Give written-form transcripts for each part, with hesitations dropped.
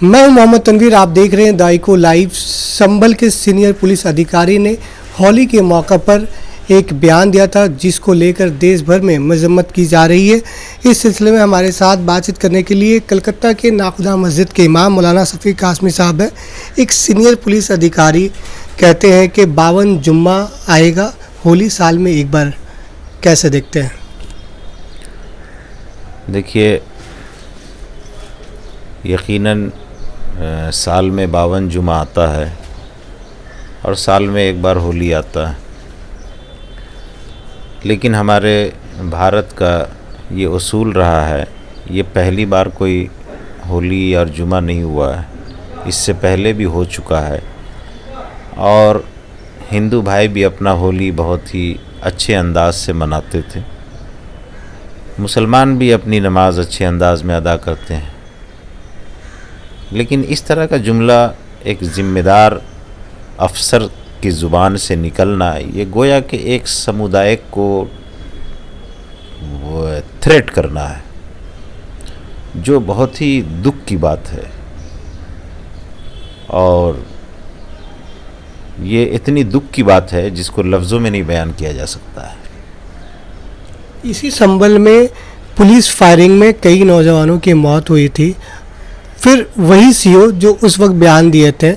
मैं हूं मोहम्मद तनवीर, आप देख रहे हैं दाइको लाइव। संभल के सीनियर पुलिस अधिकारी ने होली के मौका पर एक बयान दिया था जिसको लेकर देश भर में मजम्मत की जा रही है। इस सिलसिले में हमारे साथ बातचीत करने के लिए कलकत्ता के नाखुदा मस्जिद के इमाम मौलाना शफीक कासमी साहब हैं। एक सीनियर पुलिस अधिकारी कहते हैं कि 52 जुम्मा आएगा, होली साल में एक बार, कैसे देखते हैं? देखिए, यकीनन साल में 52 जुमा आता है और साल में एक बार होली आता है, लेकिन हमारे भारत का ये उसूल रहा है, ये पहली बार कोई होली और जुमा नहीं हुआ है, इससे पहले भी हो चुका है। और हिंदू भाई भी अपना होली बहुत ही अच्छे अंदाज से मनाते थे, मुसलमान भी अपनी नमाज अच्छे अंदाज में अदा करते हैं। लेकिन इस तरह का जुमला एक ज़िम्मेदार अफसर की ज़ुबान से निकलना, ये गोया कि एक समुदाय को थ्रेट करना है, जो बहुत ही दुख की बात है। और ये इतनी दुख की बात है जिसको लफ्ज़ों में नहीं बयान किया जा सकता है। इसी संबल में पुलिस फायरिंग में कई नौजवानों की मौत हुई थी, फिर वही सीओ जो उस वक्त बयान दिए थे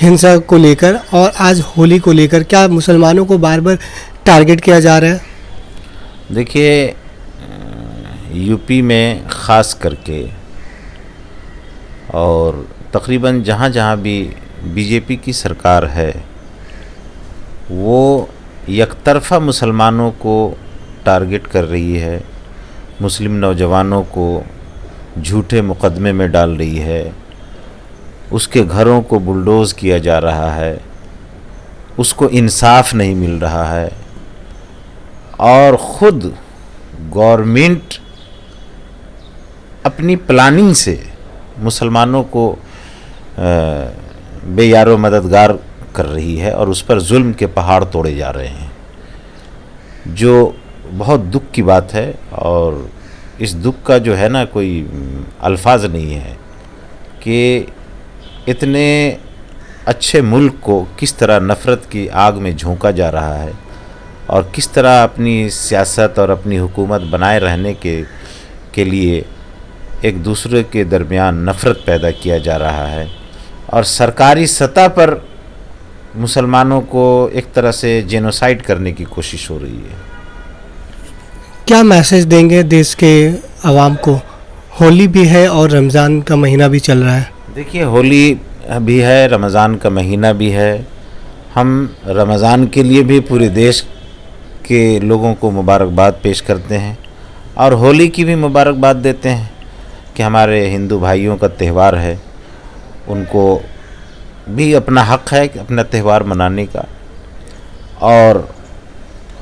हिंसा को लेकर और आज होली को लेकर, क्या मुसलमानों को बार बार टारगेट किया जा रहा है? देखिए, यूपी में ख़ास करके और तकरीबन जहाँ जहाँ भी बीजेपी की सरकार है, वो यकतरफ़ा मुसलमानों को टारगेट कर रही है, मुस्लिम नौजवानों को झूठे मुकदमे में डाल रही है, उसके घरों को बुलडोज़ किया जा रहा है, उसको इंसाफ नहीं मिल रहा है। और ख़ुद गवर्नमेंट अपनी प्लानिंग से मुसलमानों को बेयारो मददगार कर रही है और उस पर जुल्म के पहाड़ तोड़े जा रहे हैं, जो बहुत दुख की बात है। और इस दुख का जो है ना, कोई अल्फाज नहीं है कि इतने अच्छे मुल्क को किस तरह नफ़रत की आग में झोंका जा रहा है और किस तरह अपनी सियासत और अपनी हुकूमत बनाए रहने के लिए एक दूसरे के दरमियान नफ़रत पैदा किया जा रहा है। और सरकारी सतह पर मुसलमानों को एक तरह से जेनोसाइड करने की कोशिश हो रही है। क्या मैसेज देंगे देश के आवाम को? होली भी है और रमज़ान का महीना भी चल रहा है। देखिए, होली भी है, रमज़ान का महीना भी है। हम रमज़ान के लिए भी पूरे देश के लोगों को मुबारकबाद पेश करते हैं और होली की भी मुबारकबाद देते हैं कि हमारे हिंदू भाइयों का त्यौहार है, उनको भी अपना हक़ है कि अपना त्यौहार मनाने का। और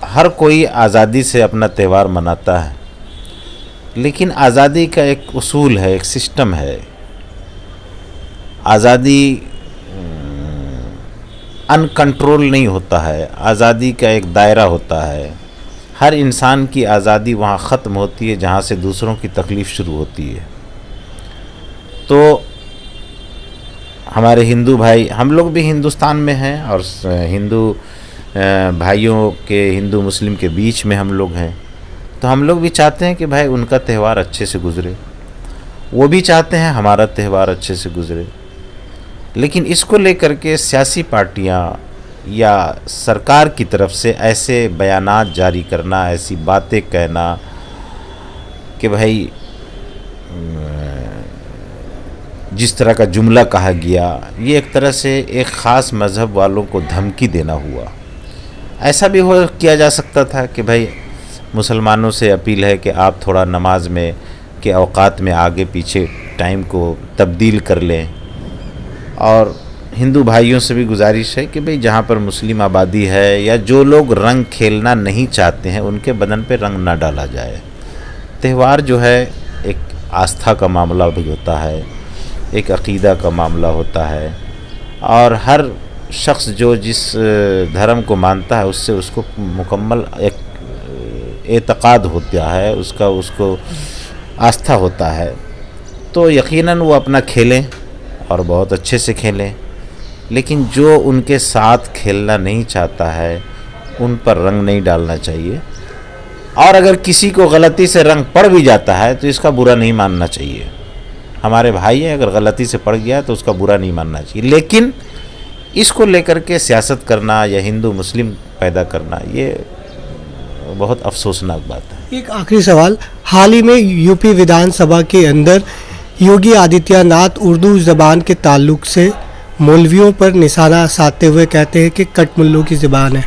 हर कोई आज़ादी से अपना त्यौहार मनाता है, लेकिन आज़ादी का एक उसूल है, एक सिस्टम है। आज़ादी अनकंट्रोल नहीं होता है, आज़ादी का एक दायरा होता है। हर इंसान की आज़ादी वहाँ ख़त्म होती है जहाँ से दूसरों की तकलीफ़ शुरू होती है। तो हमारे हिंदू भाई, हम लोग भी हिंदुस्तान में हैं और हिंदू भाइयों के, हिंदू मुस्लिम के बीच में हम लोग हैं, तो हम लोग भी चाहते हैं कि भाई उनका त्यौहार अच्छे से गुज़रे, वो भी चाहते हैं हमारा त्यौहार अच्छे से गुज़रे। लेकिन इसको लेकर के सियासी पार्टियां या सरकार की तरफ से ऐसे बयानात जारी करना, ऐसी बातें कहना कि भाई जिस तरह का जुमला कहा गया, ये एक तरह से एक ख़ास मज़हब वालों को धमकी देना हुआ। ऐसा भी किया जा सकता था कि भाई मुसलमानों से अपील है कि आप थोड़ा नमाज में के औकात में आगे पीछे टाइम को तब्दील कर लें। और हिंदू भाइयों से भी गुजारिश है कि भाई जहाँ पर मुस्लिम आबादी है या जो लोग रंग खेलना नहीं चाहते हैं, उनके बदन पे रंग ना डाला जाए। त्यौहार जो है एक आस्था का मामला भी होता है, एक अक़ीदा का मामला होता है, और हर शख्स जो जिस धर्म को मानता है उससे उसको मुकम्मल एक एतक़ाद होता है, उसको आस्था होता है। तो यकीनन वो अपना खेलें اور بہت اچھے سے کھیلیں، لیکن جو ان کے ساتھ کھیلنا نہیں چاہتا ہے ان پر رنگ نہیں ڈالنا چاہیے، اور اگر کسی کو غلطی سے رنگ پڑ بھی جاتا ہے تو اس کا برا نہیں ماننا چاہیے۔ ہمارے بھائی ہیں، اگر غلطی سے پڑ گیا تو اس کا برا نہیں ماننا چاہیے، لیکن اس کو لے کر کے سیاست کرنا یا ہندو مسلم پیدا کرنا یہ بہت افسوسناک بات ہے۔ ایک آخری سوال، حال ہی میں یو پی ودھان سبھا کے اندر یوگی آدتیہ ناتھ اردو زبان کے تعلق سے مولویوں پر نشانہ سادھتے ہوئے کہتے ہیں کہ کٹ ملوں کی زبان ہے،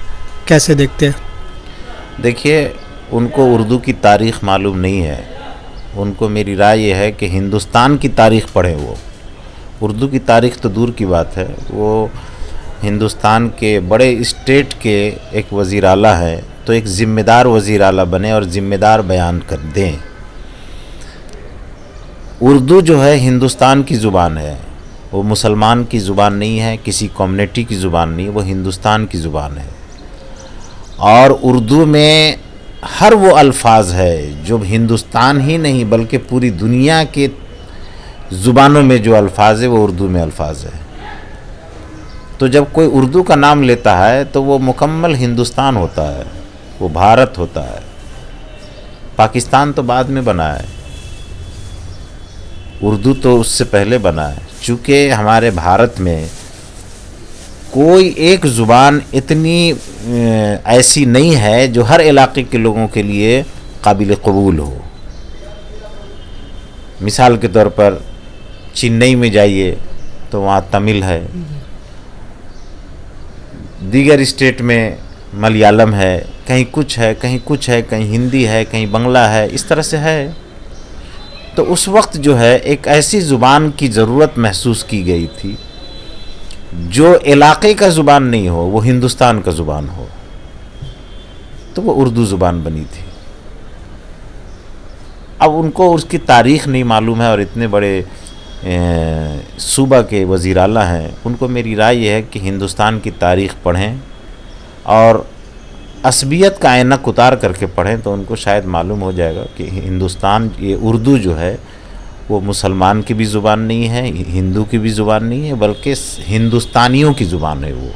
کیسے دیکھتے ہیں؟ دیکھیے، ان کو اردو کی تاریخ معلوم نہیں ہے، ان کو میری رائے یہ ہے کہ ہندوستان کی تاریخ پڑھیں۔ وہ اردو کی تاریخ تو دور کی بات ہے، وہ ہندوستان کے بڑے اسٹیٹ کے ایک وزیر اعلیٰ ہیں، تو ایک ذمہ دار وزیر اعلیٰ بنے اور ذمہ دار بیان کر دیں۔ اردو جو ہے ہندوستان کی زبان ہے، وہ مسلمان کی زبان نہیں ہے، کسی کمیونٹی کی زبان نہیں، وہ ہندوستان کی زبان ہے، اور اردو میں ہر وہ الفاظ ہے جو ہندوستان ہی نہیں بلکہ پوری دنیا کے زبانوں میں جو الفاظ ہے وہ اردو میں الفاظ ہے۔ تو جب کوئی اردو کا نام لیتا ہے تو وہ مکمل ہندوستان ہوتا ہے، وہ بھارت ہوتا ہے۔ پاکستان تو بعد میں بنا ہے، اردو تو اس سے پہلے بنا ہے۔ چونکہ ہمارے بھارت میں کوئی ایک زبان اتنی ایسی نہیں ہے جو ہر علاقے کے لوگوں کے لیے قابل قبول ہو۔ مثال کے طور پر چنئی میں جائیے تو وہاں تمل ہے، دیگر اسٹیٹ میں ملیالم ہے، کہیں کچھ ہے، کہیں کچھ ہے، کہیں ہندی ہے، کہیں بنگلہ ہے، اس طرح سے ہے۔ تو اس وقت جو ہے ایک ایسی زبان کی ضرورت محسوس کی گئی تھی جو علاقے کا زبان نہیں ہو، وہ ہندوستان کا زبان ہو، تو وہ اردو زبان بنی تھی۔ اب ان کو اس کی تاریخ نہیں معلوم ہے، اور اتنے بڑے صوبہ کے وزیر اعلیٰ ہیں، ان کو میری رائے یہ ہے کہ ہندوستان کی تاریخ پڑھیں اور عصبیت کا عینک اتار کر کے پڑھیں، تو ان کو شاید معلوم ہو جائے گا کہ ہندوستان، یہ اردو جو ہے وہ مسلمان کی بھی زبان نہیں ہے، ہندو کی بھی زبان نہیں ہے، بلکہ ہندوستانیوں کی زبان ہے وہ۔